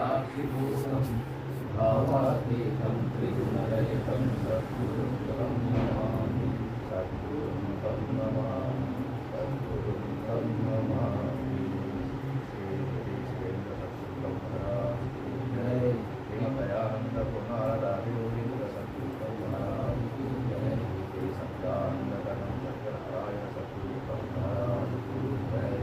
साक्षिभूतं भावातीतं त्रिगुणरहितं सद्गुरुं तं नमामि सद्गुरुं तं नमामि सद्गुरुं तं नमामि श्री श्रीन्द्र सद्गुरुं महाराज जय दयानंद पुनाराधि गोविंद सद्गुरुं महाराज जय श्री सत्यानंद गणं सत्यनारायण सद्गुरुं महाराज जय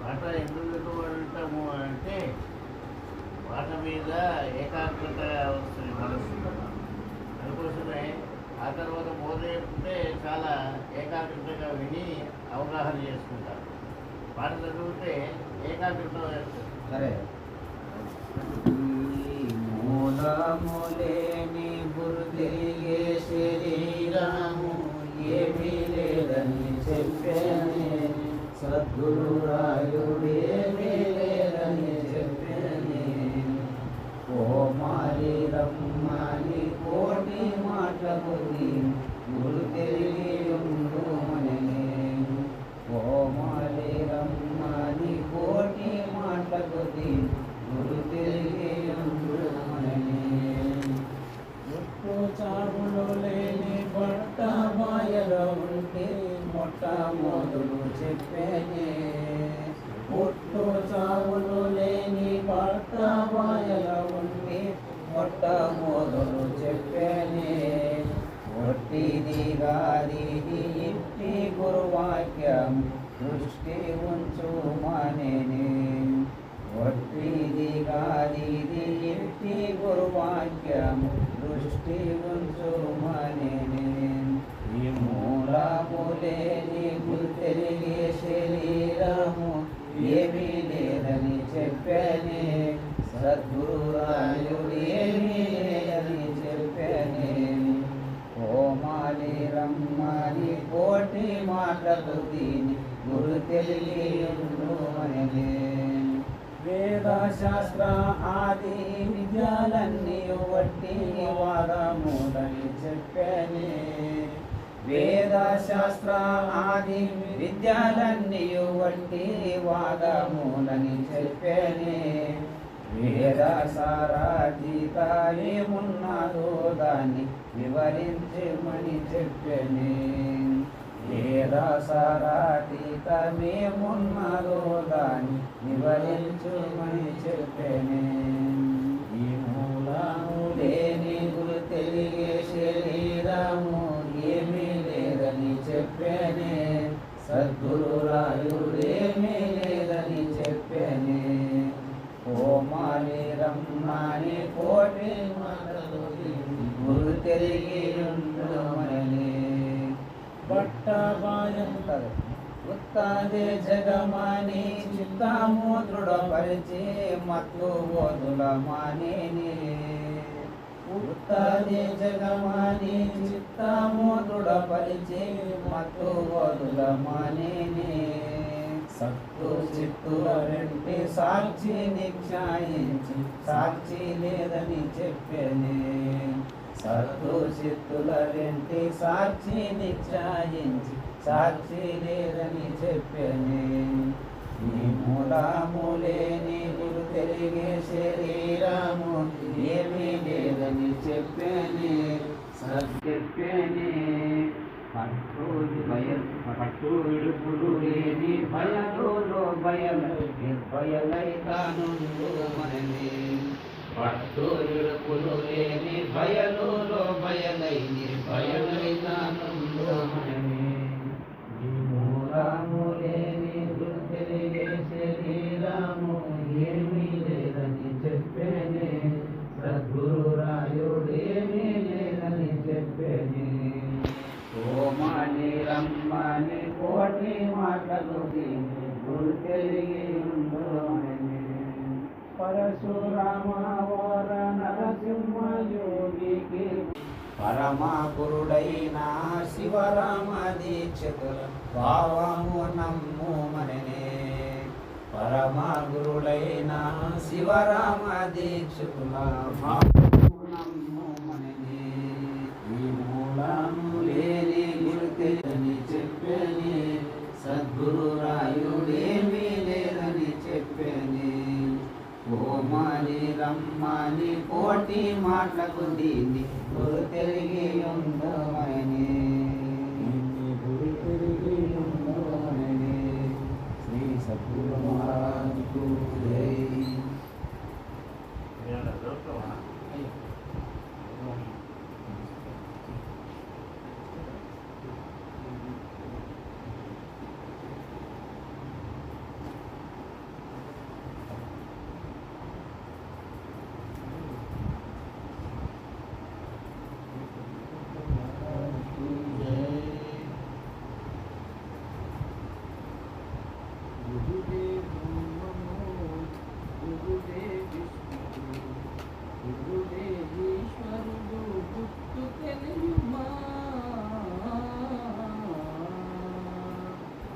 పాట ఎందుకు అంటాము అంటే పాట మీద ఏకాగ్రత వస్తుంది మనసు. అందుకోసమే ఆ తర్వాత బోధ చెప్తే చాలా ఏకాగ్రతగా విని అవగాహన చేసుకుంటారు. పాట చదివితే ఏకాగ్రత వస్తుంది. సరే మూలములేని గురుతిరిగే శరీరము ఏమీ లేదని చెప్పానే సద్గురు రాయుడేమీ లేదని చెప్పానే ఓ మారి రమ్మని కోటి మాటలు గురు తిరిగి ఉండుమనే ఓ మారి రమ్మని కోటి మాటలు గురు తిరిగి ఉండుమనే చావులు లేని భర్త మాయలో ఉంటే మొట్టమొదలు చెప్పేనే పుట్టు చావులు లేని భర్త మాయలో ఉంటే మొట్టమొదలు చెప్పేనే ఒట్టిది గాదిది ఇట్టి గురువాక్యం దృష్టి ఉంచు మానేనే ఒట్టిది గాదిది ఇట్టి గురువాక్యం దృష్టి ఉంచు మానేనే ఈ మూలములేని గుర్తెరిగే శరీరము ఏమీ లేదని చెప్పానే సద్గురు రాయుడు ఏమీ లేదని చెప్పానే ఓ మాలి రమ్మని కోటి మాటలు దీని గురు తెలిగి ఉండుమనే వేద శాస్త్ర ఆది విద్యాలన్నీ వట్టి వాదములని చెప్పానే వేద శాస్త్ర ఆది విద్యాలన్నీ వట్టి వాదములని చెప్పానే వేద సారాతీత ఏమున్నదో దాన్ని వివరించమని చెప్పానే వేద సారాతీతమేమున్నదో దాన్ని వివరించమని చెప్పానే ఈ మూలము లేని గురు తెలిగే శరీరము ఏమీ లేదని చెప్పానే సద్గురు రాయుడేమీ లేదని చెప్పానే ఓ మాలి రమ్మని కోటి మాటలు గురు తెలిగి ఉండుమనే బట్టబాయం ఉత్తాదే జగమాని చిత్తము దృఢపరిచి మత్తు బోధుల మానేనే ఉత్తాదే జగమాని చిత్తము దృఢపరిచి మత్తు బోధుల మానేనే సత్తు చిత్తుల రెంటి సాక్షి నిక్షాయించి సాక్షి లేదని చెప్పేనే సత్తు చిత్తుల రెంటి సాక్షి నిక్షాయించి సాక్షి లేదని చెప్పేనే ఈ మూలములేని గురు తెలిగే శరీరము ఏమీ లేదని చెప్పేనే సత్యప్పేనే పట్టు విడుపులు లేని బయలులో బయలైతానుండుమనే పట్టు విడుపులు లేని బయలులో బయలైతానుండుమనే ఈ మూలములేని గురు తెలిగే శరీరము ఏమీ లేదని చెప్పేనే సద్గురు రాయుడేమీ లేదని చెప్పేనే ఓ మాని రమ్మని కోటి మాటలు గురు తెలిగి ఉండుమనే పరశురామ వర నరసింహ యోగికి పరమ గురుడైన శివరామ దీక్షితుల భావము నమ్ముమనే పరమ గురుడైన శివరామ దీక్షకుల నమ్ముమని ఈ మూలము లేని గుర్తెని చెప్పని సద్గురు రాయుడేమీ లేదని చెప్పని ఓమని రమ్మని కోటి మాటలకు దీన్ని గురు తిరిగి ఉండమని గురు తిరిగి ఉండమని శ్రీ సద్గురు మహారాజుకు జై.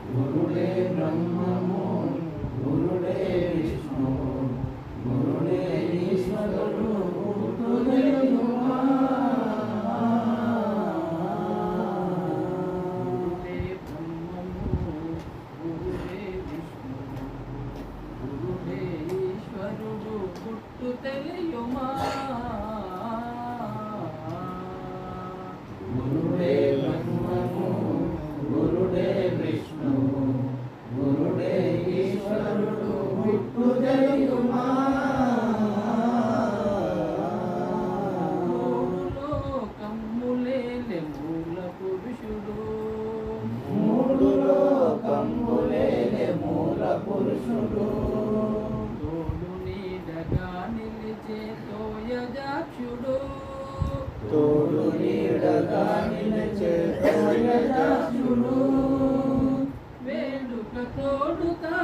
గురుడే బ్రహ్మము గురుడే విష్ణు గురుడే ఈశ్వరుడు గురుడు తెలియుమా. గురుడే బ్రహ్మము గురుడే విష్ణు గురుడే ఈశ్వరుడు గుట్టు తెలియుమా. గురుడే బ్రహ్మము గురుడే విష్ణు గురుడే ఈశ్వరుడు గుట్టు తెలియుమా. మూడు లోకములేలే మూల పురుషుడు తోడు నీడగా నిలిచే తోయజాక్షుడు తోడు నీడగా నిలిచే తోయజాక్షుడు వేడుక తోడుతా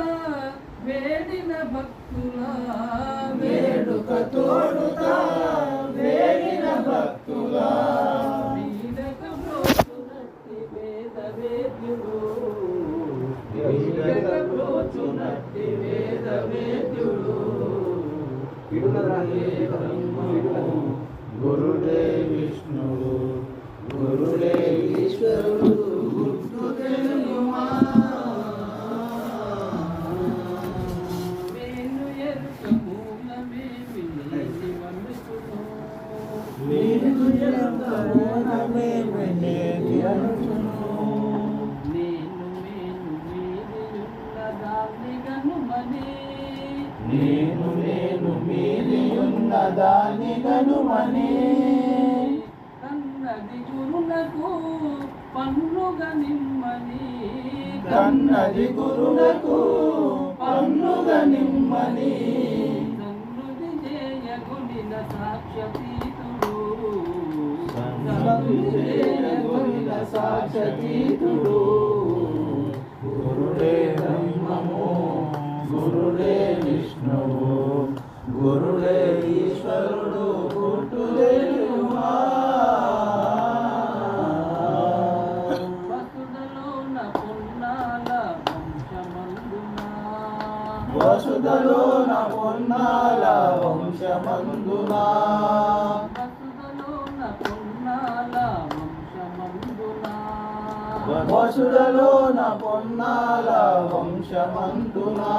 వేడిన భక్తుల వేడుక తోడుతా వేడిన భక్తుల వీడక బ్రోచునట్టి వేద వేద్యుడు వీడక బ్రోచునట్టి వేద వేద్యుడు గురుడే విష్ణుడు గురుడే ఈశ్వరుడు గుర్తు తెలియుమా. వేణు ఎరుక మూలమేమి లేని మనుషుడు వేణు ఎరుక మూలమేమి లేని మనుషుడు నేను మీరియున్న దాన్ని గనుమని నేను మీరియున్న దాన్ని గనుమని కన్నది గురులకు పన్నుగా నిమ్మని కన్నది గురులకు పన్నుగా నిమ్మని సన్నుది చేయగొనిన సాక్షతీతుడు సన్నుది చేయగొనిన సాక్షతీతుడు గురుడే బ్రహ్మము గురుడే విష్ణువు గురుడే ఈశ్వరుడు గుట్టు తెలియుమా. వసుదలోన పొన్నాల వంశమందునా వసుదలోన పొన్నాల వంశమందునా వసుదలోన పొన్నాల వంశమందునా వసుదలోన పొన్నాల వంశమందునా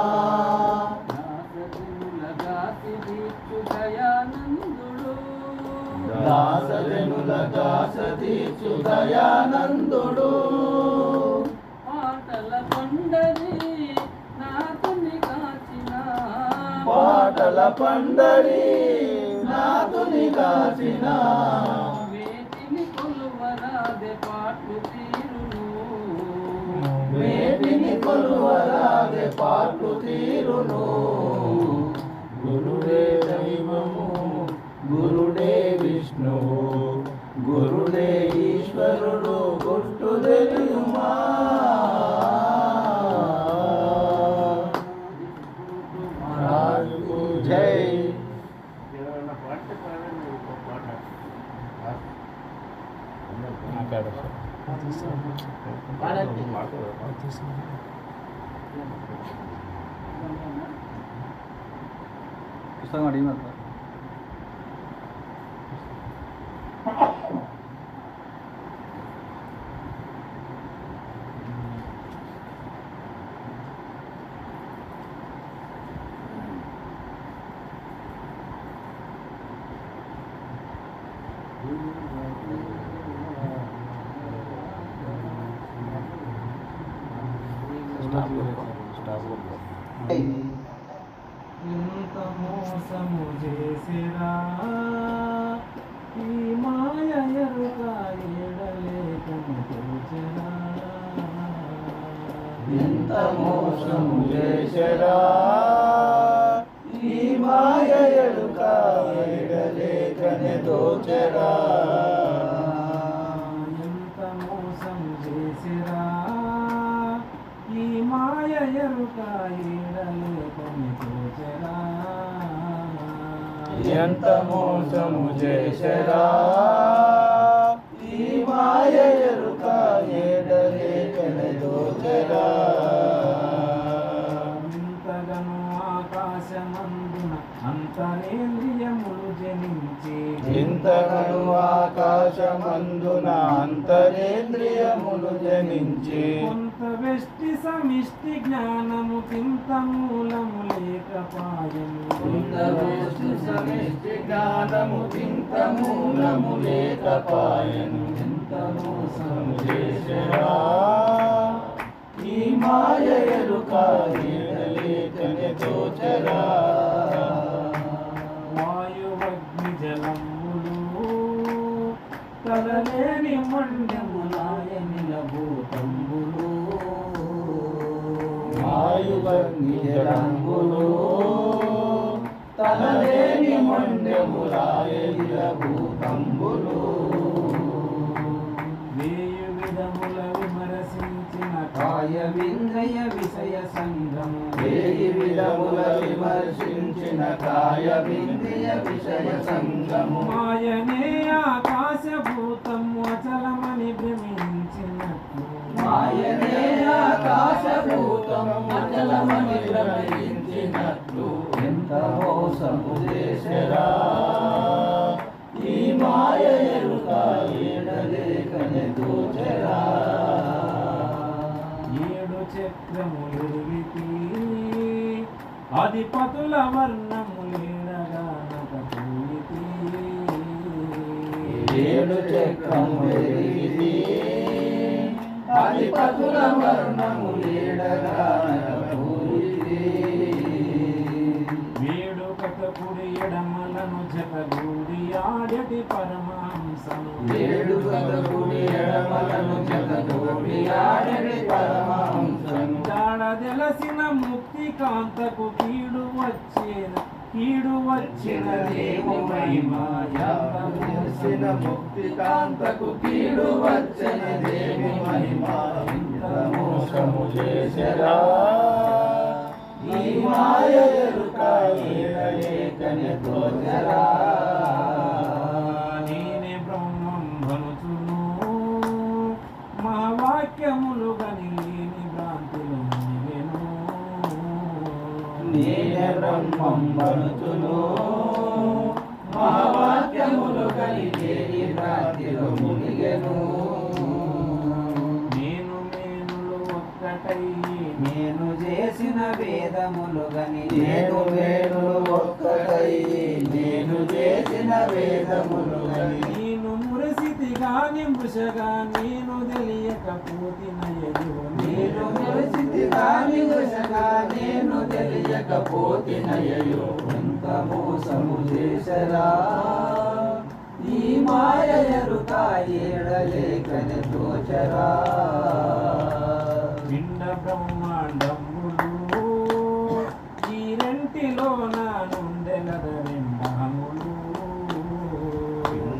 దాసజనులగా సతీర్చు దయానందుడు పాటల పండరి నాతుని కాచిన పాటల పండరి నాతుని కాచిన వేటిని కొలువరాదే పాటలు తీరును వేటిని కొలువరాదే పాటలు తీరును గురుడే దైవము గురుడే విష్ణువు గురుడే ఈశ్వరుడు గుట్టు తెలియుమా. మహారాజుకు జై. పుస్తకం అడిగినారు ఇంత మోసము చేసిరా ఈ మాయ ఎరుక ఎడలేకము తోచెరా ఎంత మోసము చేసరా ఈ మాయ ఎరుక ఎడలేకనే దోచెరా ఎంత మోసము చేసిరా ఈ మాయ ఎరుక ఎడలేకము తోచెరా ఎంత మోసము చేసరా ఈ మాయ ఎరుక ఎడలేకనే దోచెరా ఇంతగను ఆకాశమందున అంతరేంద్రియములు జనించి ఇంతగను ఆకాశమందున అంతరేంద్రియములు జనించి కొంత వెష్టి సమిష్టి జ్ఞానము కింత మూలము లేకపాయను సమిష్టి జ్ఞానము చింత మూలము లేకపాయను ఎంత మోసము చేసరా ఈ మాయ ఎరుక ఎడలేకనే దోచెరా వాయువగ్ని జలములు కలలేని మండములాయనిల భూతంబులు వాయువగ్ని జలంబులు తనలేని మండములాయనిల భూతంబులు వేయు విధముల విమరసించిన కాయవింద్రయ విషయ సంగము వేయి విధముల విమర్శించిన కాయ వింద్రియ విషయ సంగము మాయనే ఆకాశభూతము అచలమని భ్రమించినట్లు మాయనే ఆకాశభూతం అచలమని భ్రమించినట్లు ఎంత మోసము చేసరా ఈ మాయ ఎరుక ఎడలేకనే దోచెరా ఏడు చక్రములెరిగితి అధిపతుల వర్ణములేడగానకపోయితి ఏడు చక్రములెరిగితి అధిపతుల వర్ణములేడగానకపోయితి వేడుకతకుడి ఎడమలను జతగూడి ఆడటి పరమాంసము వేడుకతకుడి ఎడమలను జతగూడి ఆడటి పరమాంసము జాడదెలసిన ముక్తి కాంతకు కీడు వచ్చిన తెలిసిన ముక్తి కాంతకు కీడు వచ్చిన దేవి మహిమ ఇంత మోసము చేసరా ఈ మాయ ఎరుక ఎడలేకనే దోచెరా నేనే బ్రహ్మం భనుచును మా వాక్యములు గని లేని భ్రాంతులు మునిగెను నేనే బ్రహ్మం వనుచును మా వాక్యములు కలిగేని భ్రాంతిలో మునిగెను నేను మేనులు ఒక్కటై నేను చేసిన వేదములు గని నేను వేణులు ఒక్కటై నేను చేసిన వేదములు గని నేను మురసితి గాని మృషగా నేను తెలియకపోతినయో నేను తెలిసింది కాని దశగా నేను తెలియకపోతినయ్యో ఎంత మోసము చేసరా ఈ మాయ ఎరుక ఎడలేకనే దోచెరా పిండ బ్రహ్మాండములు ఈ రెంటిలో నా నుండెలదరిండములు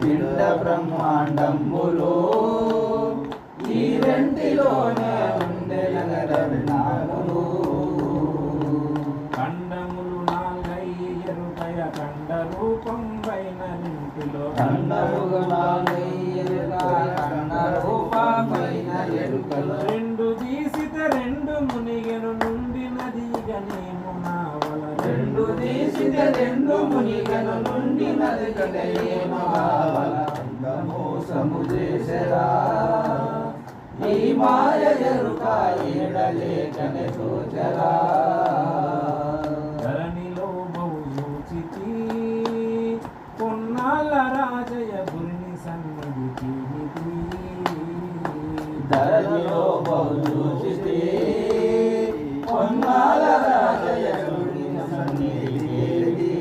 పిండ బ్రహ్మాండములు ఈ రెంటిలోనే ఉండెలగడనాములు ఖండములు నాలుగై ఎరుకయ ఖండ రూపం పైన రెంటిలో కన్నములు కన్న రూపమైన ఎరుకలు రెండు తీసిత రెండు మునిగెను నుండి నది గనేము నావల రెండు తీసి రెండు మునిగను నుండి నదికటేమగావల మోసము చేసరా ఈ మాయ ఎరుక ఏడలేకనే సోచరా ధరణిలో బహుచితి కొన్నాళ్ళ రాజయ గురిని సన్నిధికి ధరణిలో బహుచితి కొన్నాళ్ళ రాజయ గురిని సన్నిధికి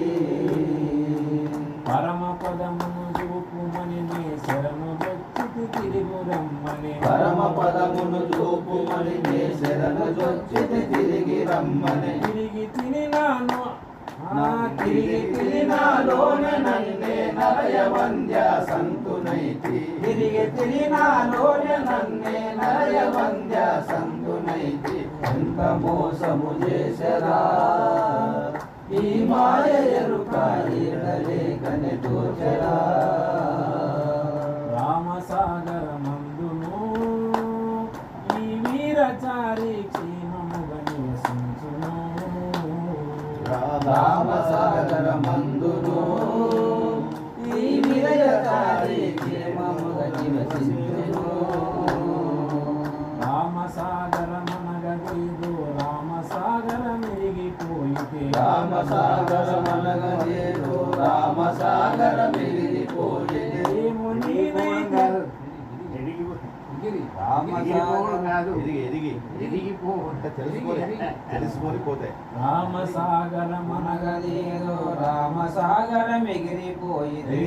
పరమ పదమును చూపుమని నే శరణు వచ్చి తిరుగు రమ్మని పరమ పదమును చూపుమని నే శరణు చొచ్చితి తిరిగి రమ్మని తిరిగి తినినాను తిరిగి తిరినాలోనే నన్నే నరయ వంద్య సంతునైతి తిరిగి తిరినాలోనే నన్నే నరయ వంద్య సంతునైతి ఎంత మోసము చేసరా ఈ మాయ ఎరుక ఏడలేకనే తోచరా రామసాగర మందును ఈ వీరచారి క్షేమముగా నివసించును రామసాగర మందును ఈ విరయకారి క్షేమముగా నివసించును రామసాగర మనగదేదో రామసాగర మెరిగిపోయితే రామసాగర మనగదేదో రామసాగర మిగిలిపోయే ఏముని తెలుసుకొని పోతే రామసాగర మనగదేదో రామసాగర మిగిలిపోయింది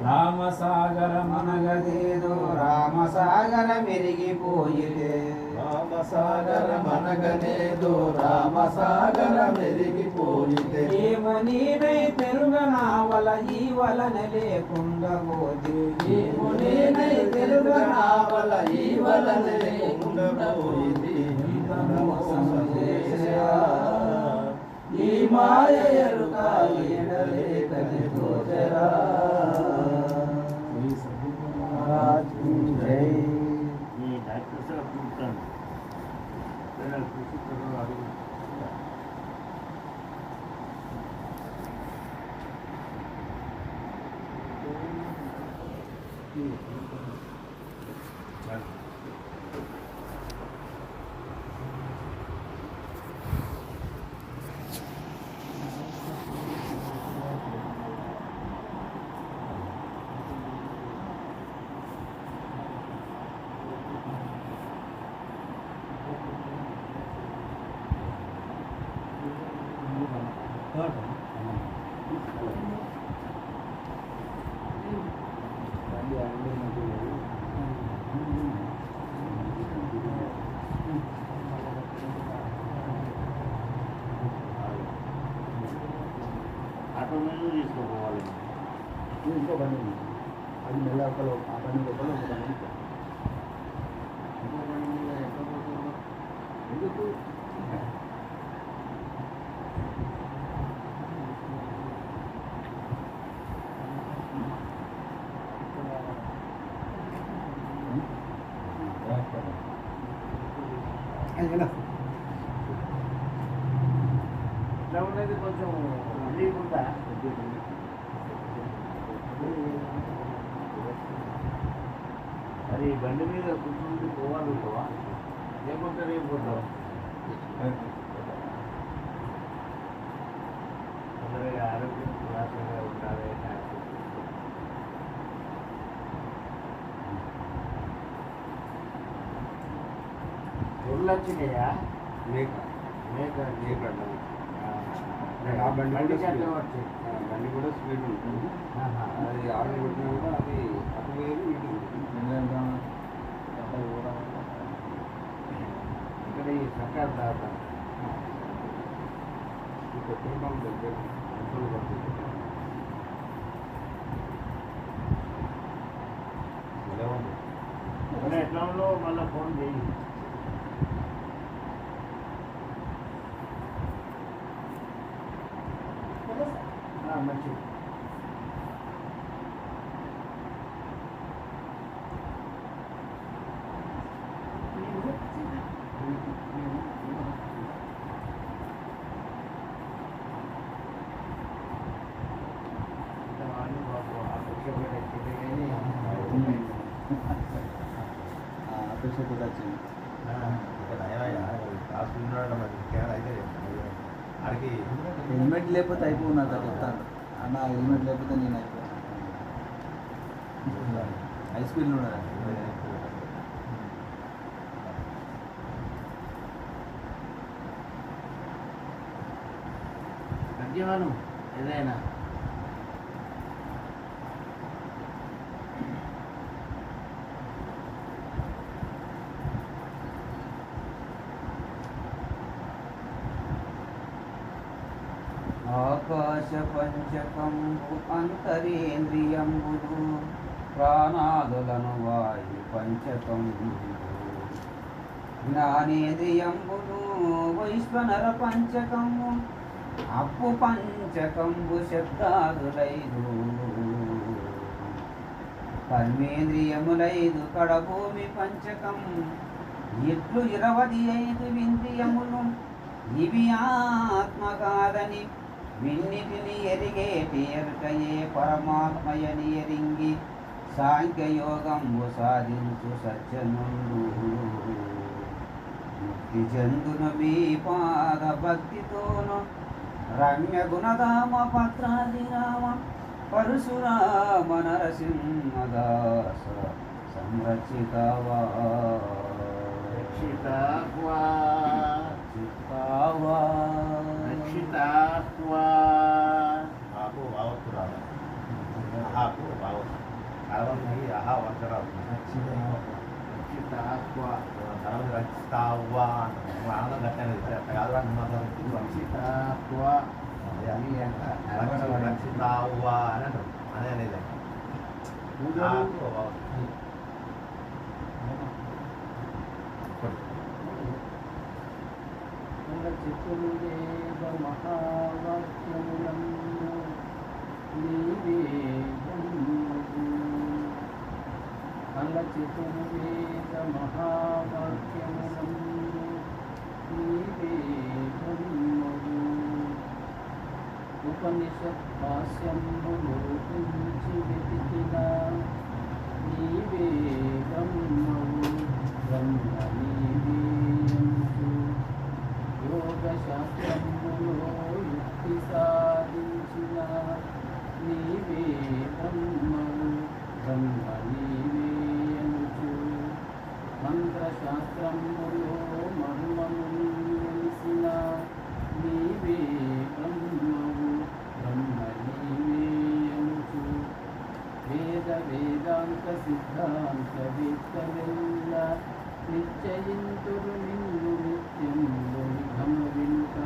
రామసాగర మనగదేదో రామసాగర మెరిగిపోయితే రామసాగర మనగనేదో రామసాగర మెరిగిపోయితే ఏమో నీనై తెరుగనావల ఈ వలన లేకుండా పోతే ఏమో నేనై తెలుగనావల ఈ వలన లేకుండా పోయింది మోసము చేసరా ఈ మాయ ఎరుక ఏడలేకనే తోచరా జై డాక్టర్ సార్ కూర్చోండి అడుగు ఆటో మీద తీసుకోపోవాలి ఇంకో బండి ఉంది. అది మెల్ల ఒకరు ఆ బండి లోపల ఒక బండి ఉంది. ఇంకో బండి మీద ఎక్కడ పోతున్నారు? ఎందుకు ఇట్లా ఉన్నది కొంచెం రిలీఫ్ ఉందా మరి బండి మీద కూర్చుంటే పోవాలంటావా లేకుంటే రేపు పోతావా తొందరగా ఆరోగ్యం ఉల్లాసంగా ఉండాలి గొర్రెలు వచ్చినాయా మేక మేక మేక ఆ బండి కట్టే వచ్చాయి బండి కూడా స్పీడ్ ఉంటుంది అది ఆర్డర్ కొట్టినా కూడా అది అటు వేరు ఇటు ఇక్కడ ఈ సర్కార్ దాట ఈ పెట్రోల్ పంప్ దగ్గర పెట్రోల్ పడుతుంది ఎలా ఉంది ఎట్లా ఉందో మళ్ళీ ఫోన్ చేయి మంచిది అపేక్ష కూడా వచ్చింది ఆడికి హెల్మెట్ లేకపోతే అయిపోయినా చెప్తాను అన్న హెల్మెట్ లేకపోతే నేను అయిపోయాను హై స్పీడ్లో ఉన్నాను మద్యమను ఏదైనా ఆకాశ పంచకంబు అంతరేంద్రియంబులు ప్రాణాదులను వాయు పంచకంబులు జ్ఞానేంద్రియంబులు వైశ్వనర పంచకము అప్పు పంచకంబు శబ్దాదులైదు కర్మేంద్రియములైదు కడభూమి పంచకం ఇట్లు 25 ఇంద్రియములు ఇవి ఆత్మ కాదని విన్నిటిని ఎరిగేటి ఎరుకయే పరమాత్మయని ఎరింగి సాంఖ్యయోగంబు సాధించు సజ్జనుండు ముక్తి చెందును మీ పాద భక్తితోను రమ్య గుణధామ పత్రాదిరామ పరశురామ నరసింహదాస సంరక్షితవా రక్షితాహ్వా చిత్తావా రక్షితాహ్వా ఆకు బావత్తు రాదు ఆకు బావత్తు కాలమంది ఆహా వంట రాదు రక్షితాహ్వా తర్వాత రక్షిస్తావా అంటారు ఆనందం కట్టాను కాదు రక్షితాహ్వా రక్షిస్తావా అని అంటారు అనే అనేది ఆకు బావత్తు చతుర్వేద మహావాక్యములను నీవే అల్ల చతుర్వేద మహావాక్యములను నీవే బ్రహ్మము ఉపనిషత్ భాష్యములు పెంచి వెతికిన నీవే బ్రహ్మము బ్రహ్మ నీవే యోగ శాస్త్రములో యుక్తి సాధించిన నీవే బ్రహ్మము బ్రహ్మ నీవే అనుచు మంత్రశాస్త్రములో మర్మమును తెలిసిన నీవే బ్రహ్మము బ్రహ్మ నీవే అనుచు వేద వేదాంత సిద్ధాంత వేత్తమెల్ల నిశ్చయింతురు నిన్ను నిత్యంలో నిఘమ వినుక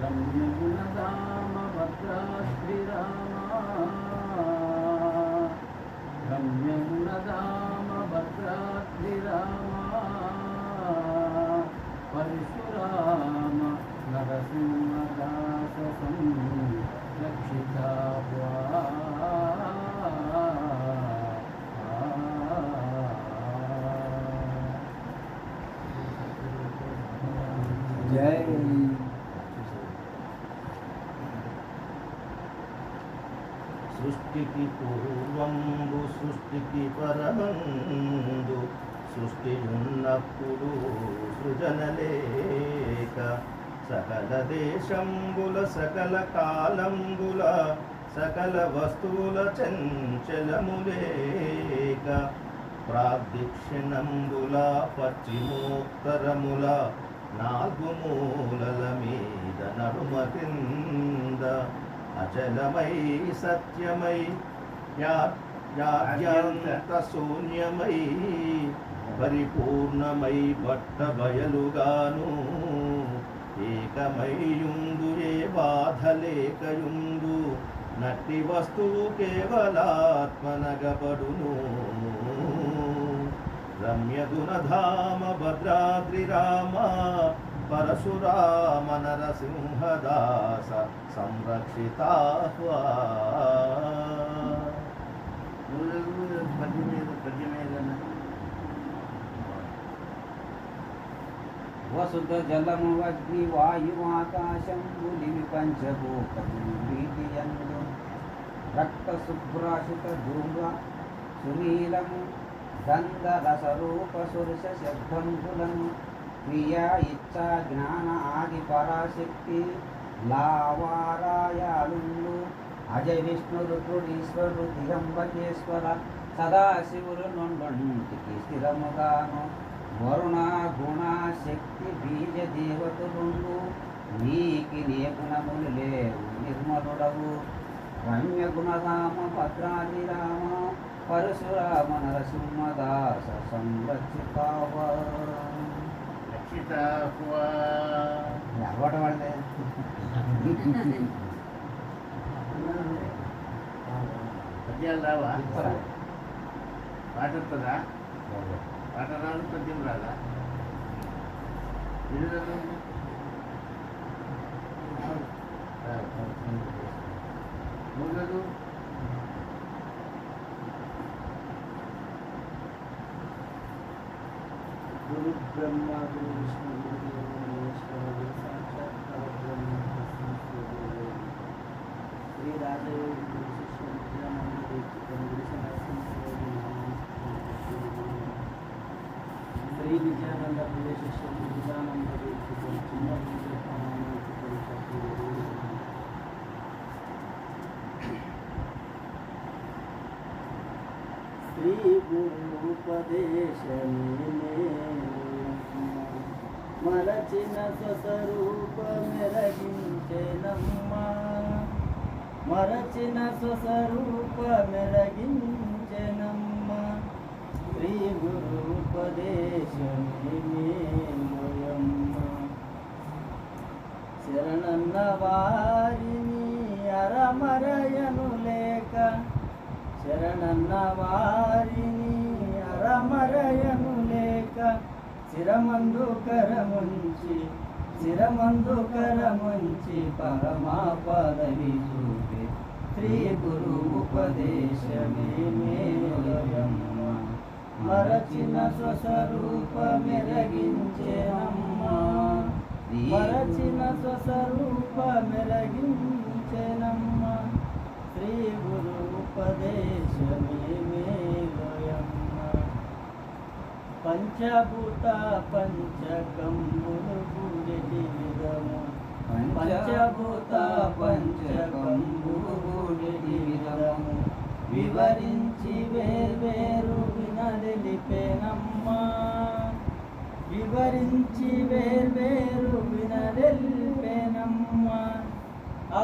రమ్య గుణధామ భద్రాశ్రీరామ రమ్య గుణధామ భద్రాశ్రీరామ పరశురామ నరసింహదాస సంరక్షితావా జై సృష్టికి పూర్వంబు సృష్టికి పరమందు సృష్టియున్నప్పుడు సృజనలేక సకల దేశంబుల సకల కాలంబుల సకల వస్తువుల చంచలములేక ప్రాదక్షిణంబుల పశ్చిమోత్తరముల 4 మూలల మీద నడుమ కింద అచలమై సత్యమై యాద్యంత శూన్యమై పరిపూర్ణమై బట్ట బయలుగాను ఏకమయ్యుండు ఏ బాధ లేకయుండు నట్టి వస్తువు కేవలాత్మనగబడును రమ్య గుణధామ భద్రాద్రి రామ పరశురామ నరసింహదాస సంరక్షితాహ్వా వసుధ జలము అగ్ని వాయువాకాశం భూమి పంచభూతము వీటియందు రక్తశుభ్రాశిత ధూమ్ర సునీలము గంధరసరూప సురస శబ్దంబులను క్రియా ఇచ్చా జ్ఞాన ఆది పరాశక్తి లావారాయాలుండు అజయ విష్ణు రుద్రుడీశ్వరుడు దిగంబకేశ్వర సదాశివులు నుండికి స్థిరముగాను వరుణ గుణ శక్తి బీజ దేవతలుండు నీకి నే గుణములు లేవు నిర్మలుడవు రమ్య గుణధామ భద్రాదిరామ పరశురామ నరసింహదాస సంరక్షితావ అలవాటు పడితే పద్యాలు రావా? పాట వస్తుందా? పాట రాదు, పద్యం రాదా? మూడు గురు బ్రహ్మ గురు విష్ణు గురు దేవో మహేశ్వర గురు సాక్షాత్ పరబ్రహ్మ తస్మై శ్రీ గురవే నమః. శ్రీ రాజయోగి గురు శిష్య నిత్యానంద దీక్షితం గురు సన్యాసించేది శ్రీ విజయానంద ప్రియ శిష్య విజయానంద దీక్షితం చిన్న శ్రీ గురుపదేశమే మరచిన స్వస్వరూప మెరగించెనమ్మా మరచిన స్వస్వరూప మెరగించెనమ్మా శ్రీ గురుపదేశమే మేలయమ్మా శరణన్న వారిని అరమరయను లేక శరణన్న వారిని అరమరయను లేక శిరమందు కరముంచి పరమా పదవి చూపే శ్రీ గురు ఉపదేశమే మేలయమ్మ మరచిన స్వస్వరూప మెరగించెనమ్మా మరచిన స్వస్వరూప మెరగించెనమ్మా శ్రీ గురు ఉపదేశమే మేలయమ్మ పంచభూత పంచకంబులు గుడిటి విధము పంచభూత పంచకంబులు గుడిటి విధము వివరించి వేర్వేరు వినదెలిపెనమ్మా వివరించి వేర్వేరు వినదెలిపెనమ్మా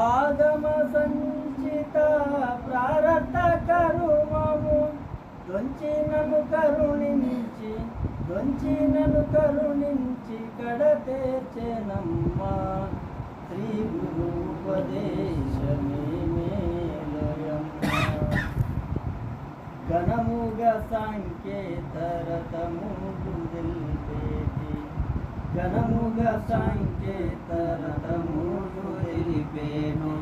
ఆగమ సంచిత ప్రారబ్ధ కరుమము దొంచి నన్ను కరుణించి కడతేర్చెనమ్మా శ్రీ గురు ఉపదేశమే మేలయమ్మా ఘనముగా సాంకేతరతములు తెలిపేటి ఘనముగా సాంకేతరతములు తెలిపేను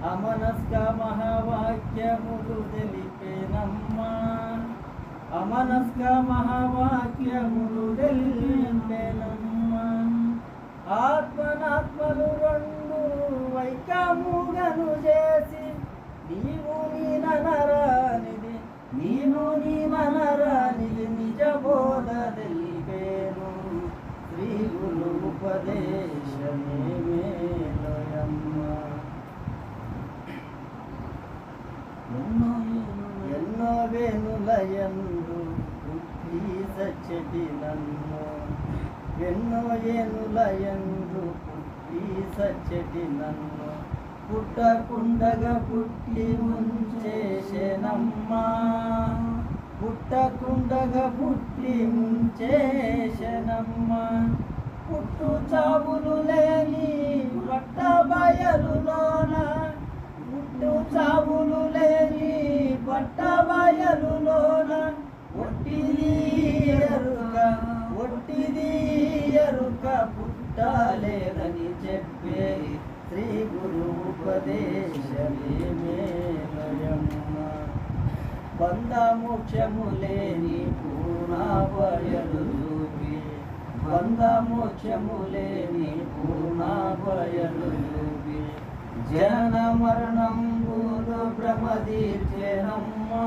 అమనస్క మహావాక్యములు తెలిపేనమ్మా అమనస్క మహావాక్యములు తెలిపేనమ్మా ఆత్మనాత్మలు రెండు వైకముగను చేసి నీవు నీ ననరానిది నిజ బోధ తెలిపేను శ్రీ గురు ఉపదేశమే మేలయమ్మా ఎన్నో వేనులయందు పుట్టి సచ్చటి నన్ను ఎన్నో ఏనులయందు పుట్టి సచ్చటి నన్ను పుట్టకుండగా పుట్టి ముంచేశనమ్మా పుట్టకుండగా పుట్టి ముంచేశనమ్మా పుట్టు చావులు లేని పట్ట బయలులోన పుట్టు చావులు లేని పట్ట బయలులోన ఒట్టిది ఎరుక పుట్టలేదని చెప్పే శ్రీ గురు ఉపదేశమే మేలయమ్మ బంధమోక్షము లేని పూర్ణాభయలు చూపి బంధమోక్షము లేని పూర్ణాభయలు చూపి జన మరణంబు మరణంబులు భ్రమదీర్చెనమ్మా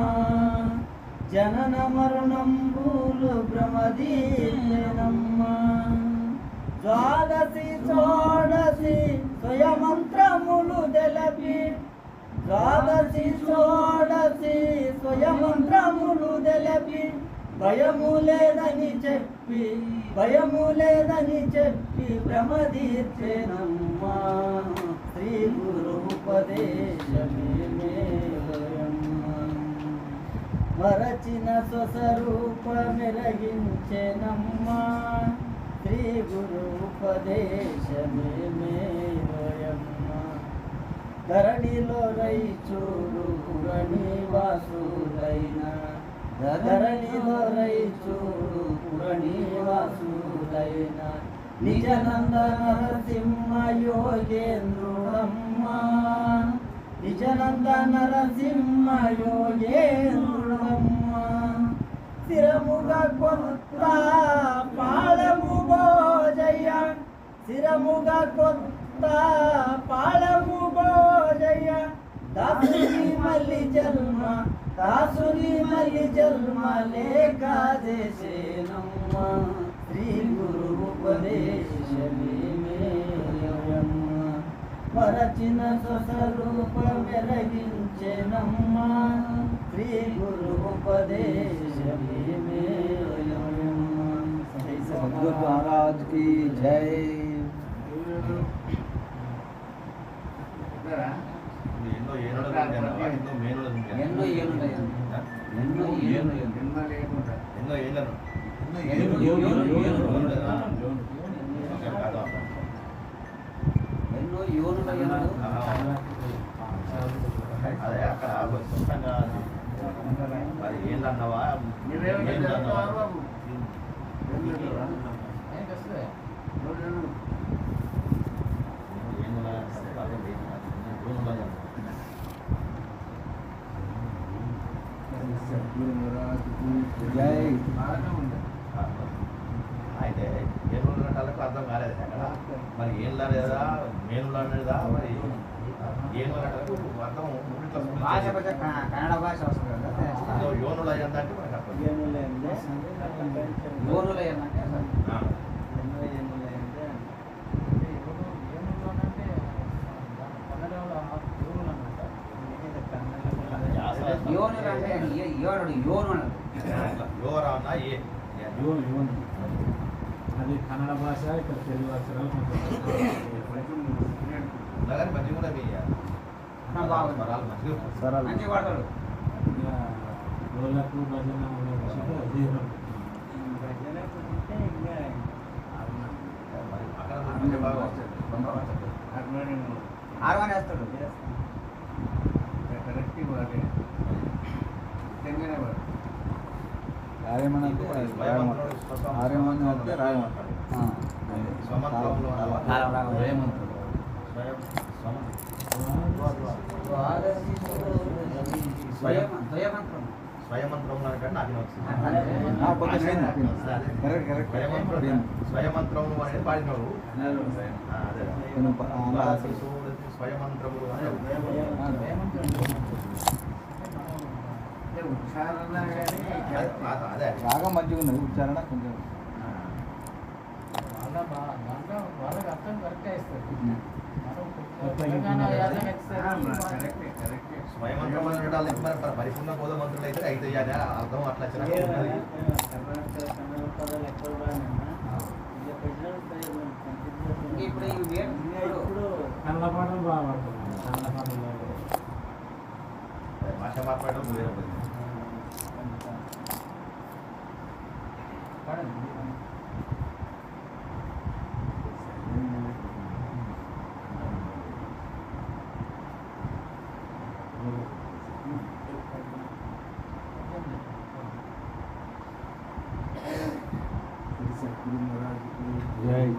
జనన మరణంబులు భ్రమదీర్చెనమ్మా ద్వాదశి షోడశి స్వయమంత్రములు తెలపి ద్వాదశి షోడశి స్వయమంత్రములు తెలపి భయము లేదని చెప్పి భ్రమదీర్చెనమ్మా శ్రీ గురు ఉపదేశమే మేలయమ్మా మరచిన స్వస్వరూపమెరగించెనమ్మా శ్రీ గురు ఉపదేశమే మేలయమ్మా ధరణిలో రైచూరు పురణివాసులైన ధరణిలో రైచూరు పురణివాసులైన నిజనంద నరసింహ యోగేంద్రుడమ్మా నిజనంద నరసింహ యోగేంద్రుడమ్మా స్థిరముగా కొత్త పాళము భోజయ్య స్థిరముగా కొత్త పాళము భోజయ్య దాసుని మల్లి జన్మ లేక దేశేనమ్మా శ్రీ గురు ఉపదేశమే మేలయమ్మా మరచిన స్వస్వరూపమెరగించెనమ్మా శ్రీ గురు ఉపదేశమే మేలయమ్మా సద్గురు మహారాజ్ की जय ఎన్నో అదే అక్కడ స్పష్టంగా మరి ఏందన్నావా जय అయితే ఏనుగుల రకాలకు అర్థం కాలేదు అక్కడ మరి ఏళ్ళ లేదా మేనుల అనేదా మరి ఏనుగుల రకాలకు అర్థం భాష కొంచెం కన్నడ భాష వస్తుంది కదా యోనుల ఏంటంటే మనకు అర్థం యోనుల ఏంటంటే యోనులు అంటే యోరానా ఏ అది కన్నడ భాష ఇక్కడ తెలుగు అక్షరాలు కానీ మంచి కూడా మీ స్వరాలు మంచిగా మంచి వాడతాడు రోజులకు భజన ఉండే భాషకు అదే మరి అక్కడ మంచి బాగా వస్తుంది ఆర్వాన్ వేస్తాడు స్వయమంత్రం నాకు స్వయమంత్రం అనేది పాడినవాడు స్వయమంత్రములు అదే బాగా మంచిగా ఉన్నది ఉచ్చారణ కొంచెం వాళ్ళకి అర్థం కరెక్ట్గా ఇస్తారు స్వయమంత్రం పరిపూర్ణ బోధ మంత్రులు అయితే అయితే అర్థం అట్లా ఇప్పుడు కన్నడ పాటలు బాగా పడుతున్నాయి కన్నడ పాటలు భాష మాట్లాడడం వేరే सतगुरु महाराज की जय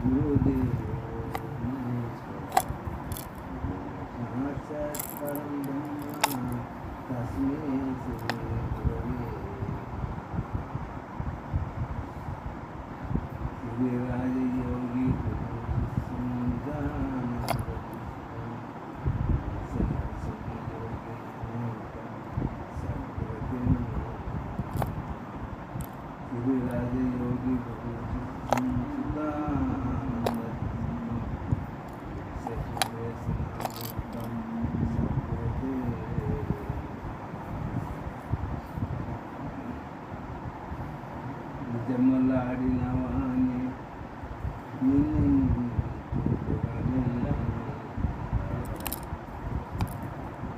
गुरुदेव योगी రాజయోగి జమలాడినవాణి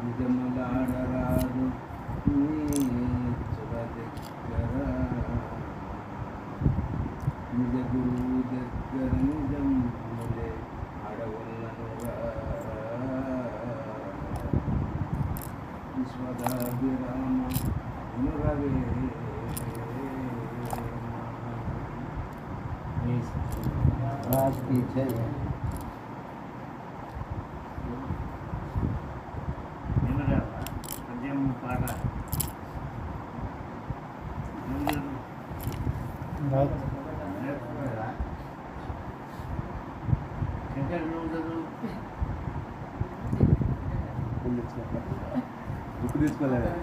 నిజమలాడరాదు నిజ గురువు దగ్గర నిజం అడవులనుగా విశ్వదాభిరామ వినురవే राज की जय పద్యం పాట నేర్చుకోలేదా శంకర్ నువ్వు చదువు బుక్ తీసుకోలేదా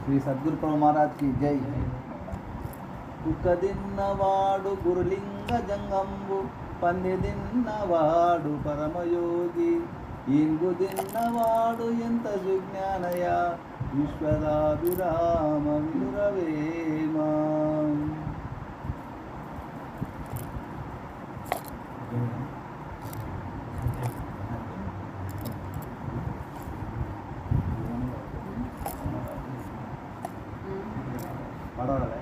శ్రీ సద్గురు ప్రభు మహారాజ్ కి జై కుక్కదిన్నవాడు గురులింగ జంగంబు పందిదిన్నవాడు పరమయోగి ఇంగు తిన్నవాడు ఎంత సుజ్ఞానయ విశ్వదాభిరామ వినురవేమా పాడవాడే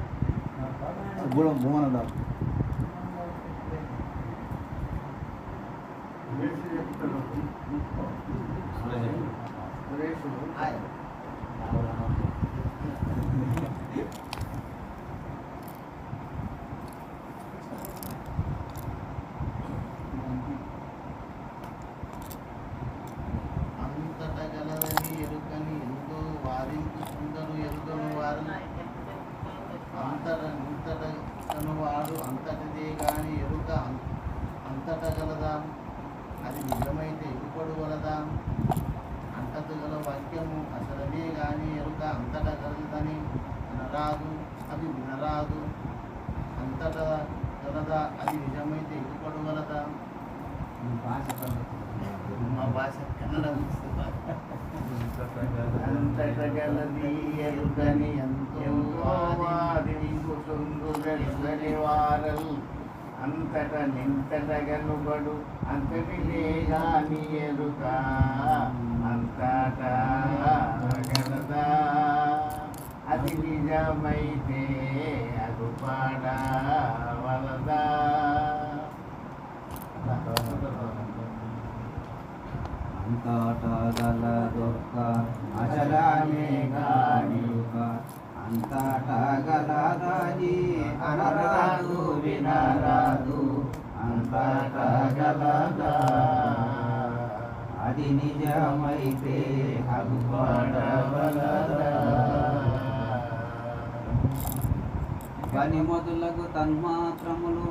భూమన్ ఉండాలి అంతట గలదని ఎరుకని ఎంతో వారించుకుందరు ఎరుగను వారు అంతటను వాడు అంతటిదే గాని ఎరుక అంతట గలదా అది నిజమైతే ఎరుపడు వలదా అంతట గల వాక్యము అసలనే గాని ఎరుక అంతట గలదని అనరాదు అది వినరాదు అంతట గలదా అది నిజమైతే ఎరుపడు వలదా మా భాష కన్నడ అంతట గలది ఎరుకని ఎంతో వాదించుచుందురని వారల్ అంతట నింతట గనుబడు అంతటిదే గాని ఎరుక అంతట గలదా అది నిజమైతే అగుపాడ వలదా అంతటా గలదొక్క అచలానే గానియుక అంతటా గలదని అనరాదు వినరాదు అంతటా గలదా అది నిజమైతే అగుపడవలదా పని మొదలగు తన్మాత్రములు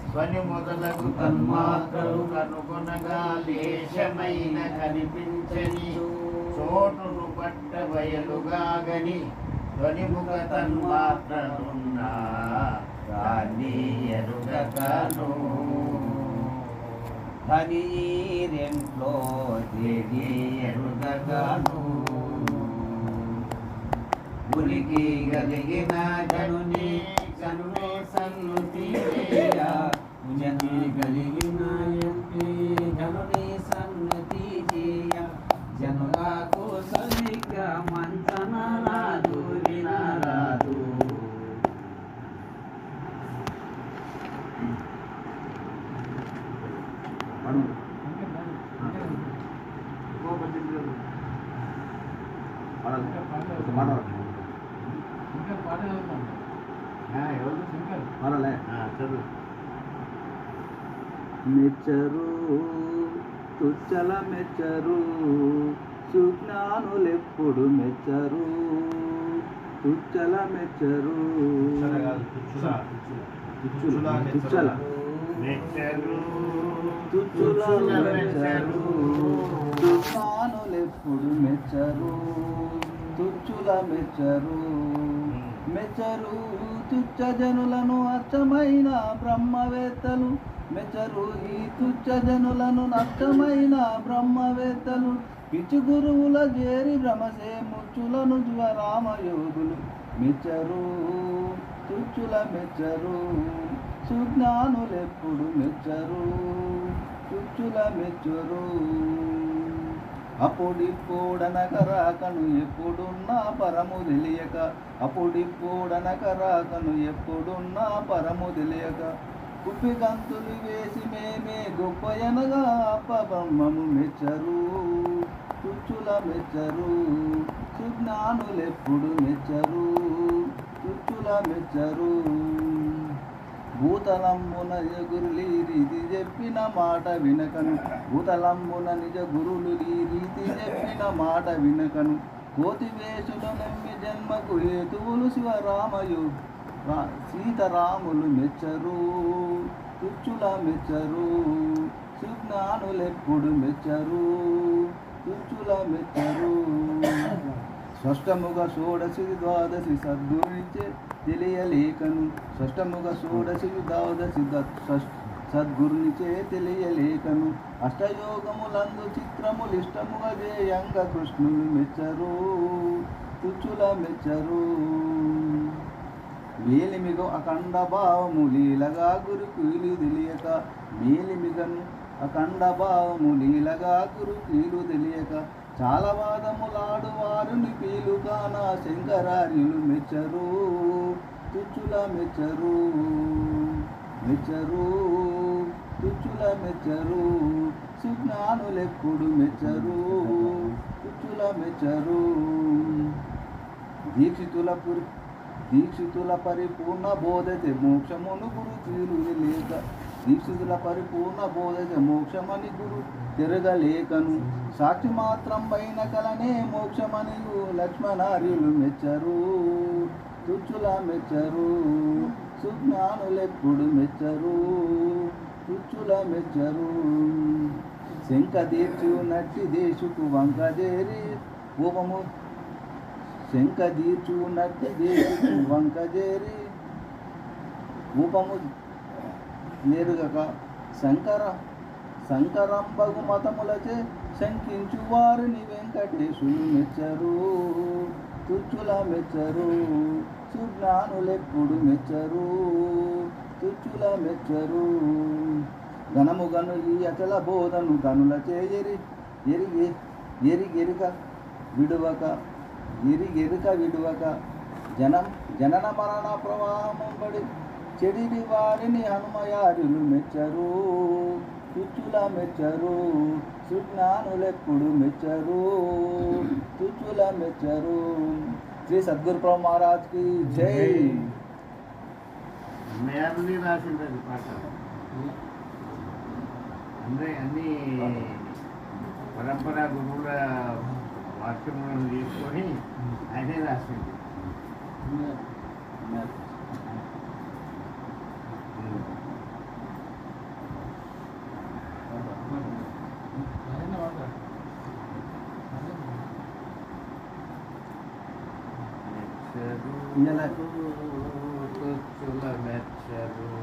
ధ్వని మొదలగు తన్మాత్రలు కనుగొనగా లేశమైన కనిపించని చోటును పట్ట బయలుగాగని ధ్వనిముఖ తన్మాత్రలున్నా దాన్ని ఎరుగకను హరిరెంట్లో దేవి ఎరుగగాను ఉనికి కలిగిన జనుని కనునే సన్నుతి జని కలిగిన జనుని సన్నుతి చేయ జనులకు సరిగ్గా మంచన రాదు వినరాదు చదువు మెచ్చరు తుచ్చల మెచ్చరు సుజ్ఞానులెప్పుడు మెచ్చరు తుచ్చల మెచ్చరు తుచ్చల కాదు, తుచ్చుల. తుచ్చుల తుచ్చల మెచ్చరు తుచ్చుల మెచ్చరు సుజ్ఞానులెప్పుడు మెచ్చరు తుచ్చుల మెచ్చరు మెచ్చరు తుచ్చ జనులను అచ్చమైన బ్రహ్మవేత్తలు మెచ్చరు ఈ తుచ్చ జనులను అచ్చమైన బ్రహ్మవేత్తలు పిచ్చు గురువుల చేరి భ్రమసే ముచ్చులను రామయోగులు మెచ్చరు తుచ్చుల మెచ్చరు సుజ్ఞానులెప్పుడు మెచ్చరు తుచ్చుల మెచ్చరు అప్పుడిప్పుడనక రాకను ఎప్పుడున్నా పరము తెలియక అప్పుడిప్పుడనక రాకను ఎప్పుడున్నా పరము తెలియక కుప్పి గంతులు వేసి మేమే గొప్పయనగా అపబ్రహ్మము మెచ్చరు తుచ్చుల మెచ్చరు సుజ్ఞానులెప్పుడు మెచ్చరు తుచ్చుల మెచ్చరు భూతలంబున నిజ గురులు ఈ రీతి చెప్పిన మాట వినకను భూతలంబున నిజ గురులు ఈ రీతి చెప్పిన మాట వినకను కోతి వేషుల నమ్మి జన్మకు హేతువులు శివరామయు సీతారాములు మెచ్చరు తుచ్చుల మెచ్చరు సుజ్ఞానులెప్పుడు మెచ్చరు తుచ్చుల మెచ్చరు స్పష్టముగా షోడశి ద్వాదశి సద్గురునిచే తెలియలేకను స్పష్టముగా షోడశి ద్వాదశి సద్గురునిచే తెలియలేకను అష్టయోగములందు చిత్రములిష్టముగా జేయంగ కృష్ణులు మెచ్చరు తుచ్చుల మెచ్చరు మేలిమిగ అఖండ భావము లీలగా గురుకీలు తెలియక మేలిమిగను అఖండ భావము లీలగా గురుకీలు తెలియక చాలా వాదములాడు వారుని పీలు కాన శంకరార్యులు మెచ్చరు తుచ్చుల మెచ్చరు మెచ్చరు తుచ్చుల మెచ్చరు సుజ్ఞానులెప్పుడు మెచ్చరు తుచ్చుల మెచ్చరు దీక్షితుల పరిపూర్ణ బోధతే మోక్షమును గురు తీరు లేక దీక్షితుల పరిపూర్ణ బోధతే మోక్షమని గురు తిరగలేకను సాక్షి మాత్రం పైన కలనే మోక్షమనియు లక్ష్మణార్యులు మెచ్చరు తుచ్చుల మెచ్చరు సుజ్ఞానులెప్పుడు మెచ్చరు తుచ్చుల మెచ్చరు శంక దీర్చు నట్టి దేశుకు వంకజేరి ఉపము శంక దీర్చు నట్టి దేశుకు వంకజేరి ఉపము నెరుగక శంకరంబగు మతములచే శంకించు వారిని వెంకటేశులు మెచ్చరు తుచ్చుల మెచ్చరు సుజ్ఞానులెప్పుడు మెచ్చరు తుచ్చుల మెచ్చరు ఘనముగను ఈ అచల బోధను గనుల చేయరి ఎరిగెరుక విడువక జనన మరణ ప్రవాహముంబడి చెడిని వారిని హనుమయారులు మెచ్చరు తుచ్చుల మెచ్చరు సుజ్ఞానులెప్పుడు మెచ్చరు తుచ్చుల మెచ్చరు శ్రీ సద్గురు ప్రభు మహారాజ్ కి జై. మేరని రాసింది పాట అన్ని పరంపరా గురువుల వాక్యములను తీసుకొని ఆయనే రాసింది. తుచ్చుల మెచ్చరు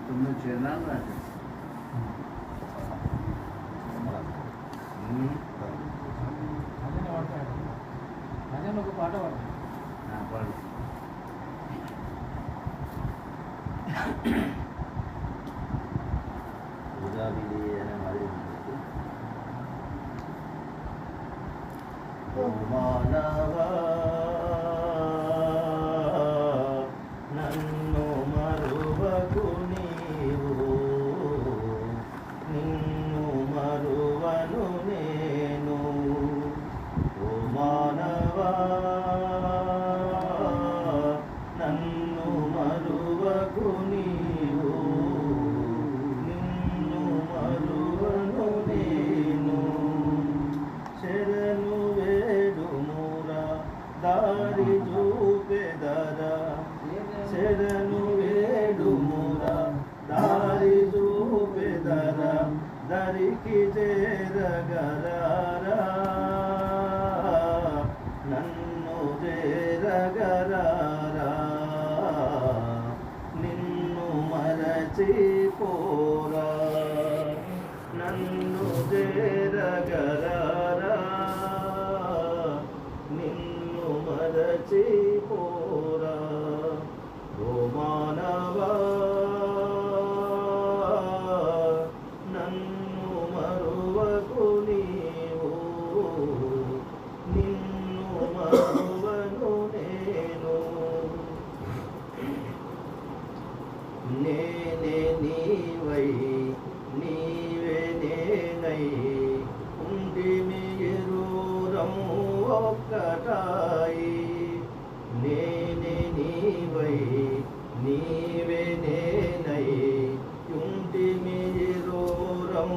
तुमने चेना राखे అదే ఒక పాట పాడు. పాడు ఉదా విధి అనే మాదిరి ఉంటుంది. ఓ మానవా నన్ను మరువకు నీవు, నిన్ను మరువను నేను. ఓ మానవా నన్ను మరువకు నీవు, నిన్ను మరువను నేను. శరణు వేడుమురా దారి చూపెదరా, శరణు వేడుమురా దారి చూపెదరా, దరికి చేరగరారా నన్ను చేరగరారా. నిన్ను మరచిపోరా నన్ను చేరగరారా, నిన్ను మరచిపోరా. ఓ మానవా నన్ను మరువకు నీవు, నిన్ను మరువను నేను. నేనే నీవై నీవే నేనై ఉంటిమి ఇరువురం ఒక్కటాయి. నేనే నీవై నీవే నేనై ఉంటిమి ఇరువురం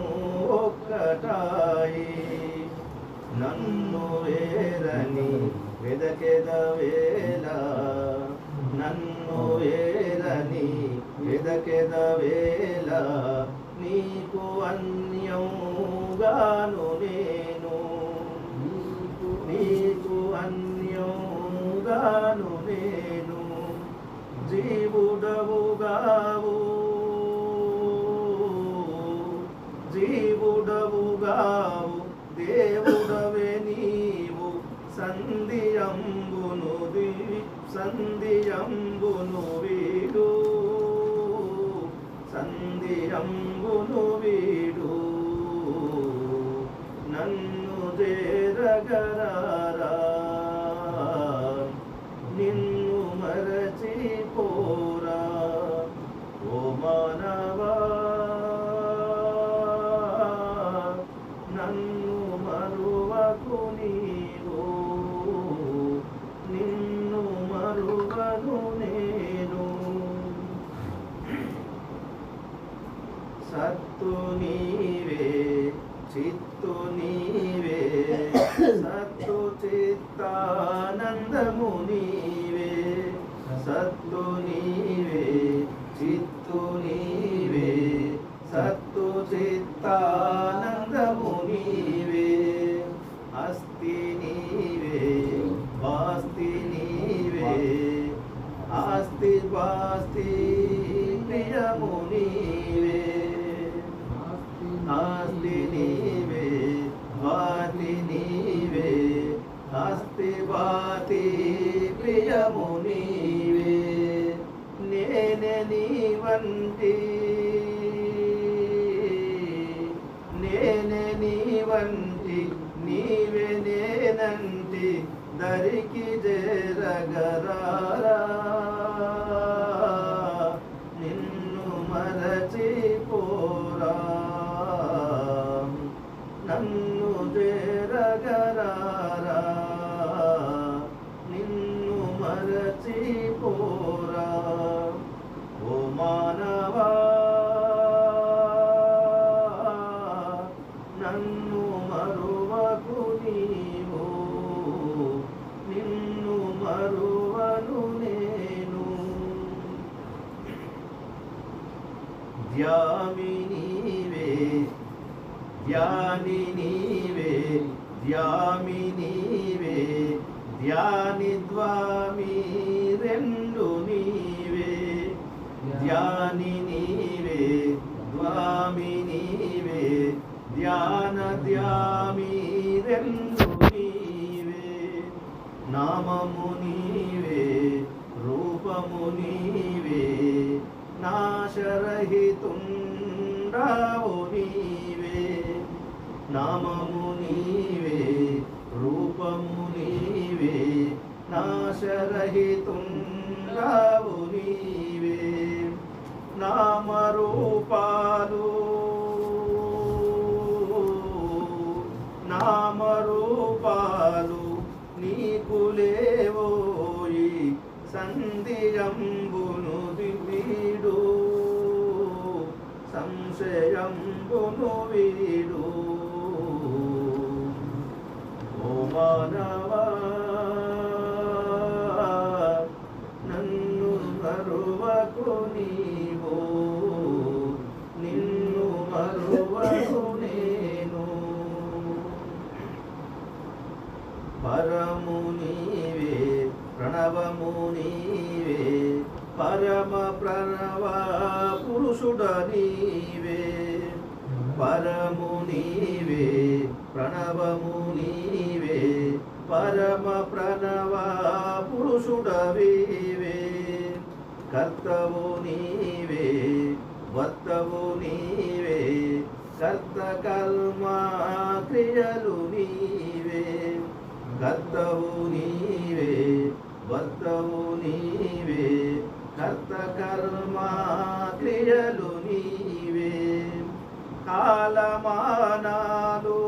ఒక్కటాయి. నన్ను వేరని వెదకెదవేళ, నన్ను వేరని వెదకెదవేళ, నీకు అన్యంగాను నేను, నీకు అన్యంగాను నేను. జీవుడవుగావు జీవుడవుగావు దేవుడవే నీవు, సంధియంబును సంధియంబును వీడు, సంధియంబును వీడు. నన్ను చేరగరారా నిన్ను మరచిపోరా. ఓ మానవా నన్ను మరువకు నీవు, నిన్ను మరువను నేను. సత్తు నీవే చిత్తు నీవే, సత్తు చిత్తానందము నీవే. సత్తు నీవే చిత్తు నీవే, సత్తు చిత్తానందము నీవే. అస్తి నీవే వాస్తి నీవే, ఆస్తి వాస్తి ప్రియము నీవే. ఆస్తి నీవే వాతి నీవే, ఆస్తి వాతి ప్రియము నీవే. నేనే నీ వంటి, నేనే నీ వంటి, నీవే నేనంటి, దరికి చేరగరారా నిన్ను మరచిపోరా. నన్ను చేరగరారా నిన్ను మరచిపోరా. ఓ మానవా నన్ను మరువకు నీవు, నిన్ను మరువను నేను. ధ్యామి నీవే ధ్యాని నీవే, ధ్యామి నీవే, ధ్యాని ద్వామి రెండు నీవే. ధ్యాని నీవే ద్వామి నీవే, ధ్యాన ధ్యామి రెండు నీవే. నామము నీవే రూపము నీవే, నాశరహితుండవు రహితుండవు నీవే, నామము నీవే, రూపము నీవే, నాశరహితుండవు నీవే. నామరూపాలు నామరూపాలు నీకు లేవోయి, సంధియంబును వీడు, సంశయంబును వీడు. ఓ మానవా నన్ను మరువకు నీవు, నిన్ను మరువకు నేను. పరము నీవే, ప్రణవము నీవే, పరమ ప్రణవ పురుషుడ నీవే. పరము నీవే, ప్రణవము నీవే, పరమ ప్రణవ పురుషుడవీవే. కర్తవు నీవే, వత్తవు నీవే, కర్త కర్మ క్రియలు నీవే. కర్తవు నీవే, వత్తవు నీవే, కర్త కర్మ క్రియలు నీవే. కాలమానాలు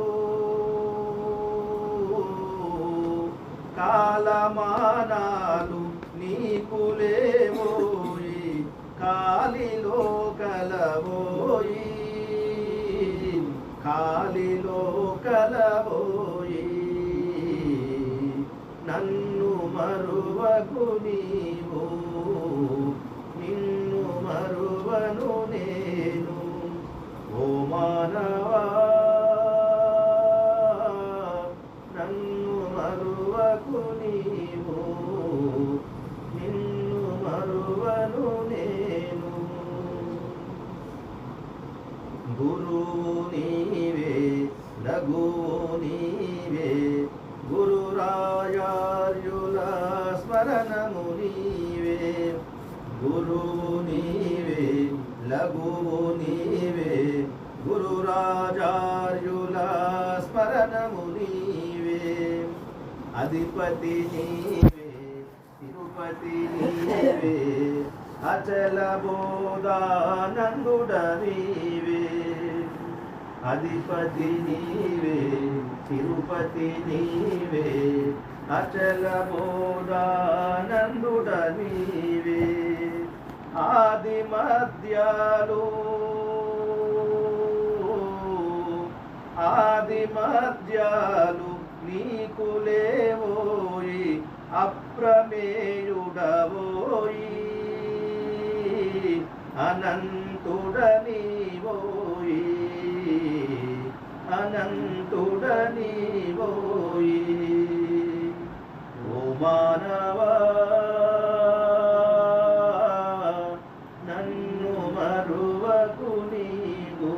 కాలమానాలు నీకు లేవోయి, కాలిలో కలవోయి, కాలిలో కలవోయి. నన్ను మరువకు నీవు, నిన్ను మరువను నేను. ఓ మానవా నన్ను మరువకు నీవు, నిన్ను మరువను నేను. గురువు నీవే, లఘువు నీవే, గురురాయార్యుల స్మరణము నీవే. గురువు నీవే, లఘువు నీవే, గురురాజార్యుల స్మరణము నీవే. అధిపతి నీవే, తిరుపతి నీవే, అచల బోధానందుడ నీవే. అధిపతి నీవే, తిరుపతి నీవే, అచల బోధానందుడ నీవే. ఆది మధ్యాలు ఆది మధ్యాలు నీకు లేవోయి, అప్రమేయుడవోయి, అనంతుడనీవోయి, అనంతుడనీవోయి. ఓ మానవా నన్ను మరువకు నీవు,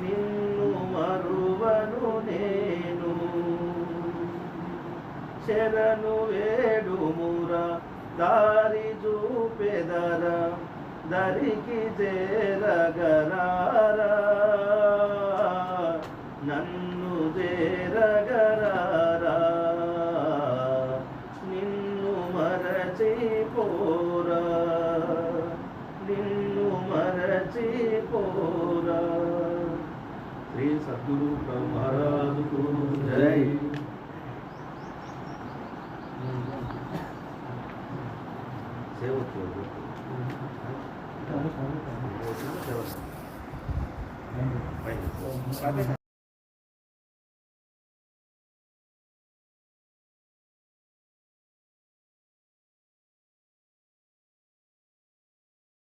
నిన్ను మరువను నేను. శరణు వేడుమురా, దారి చూపెదర, దరికి చేరగరారా, నన్ను చేరగరారా. నిన్ను మరచిపోరా, నిన్ను మరచిపోరా. శ్రీ సద్గురు మహారాజుకు జై. సేవ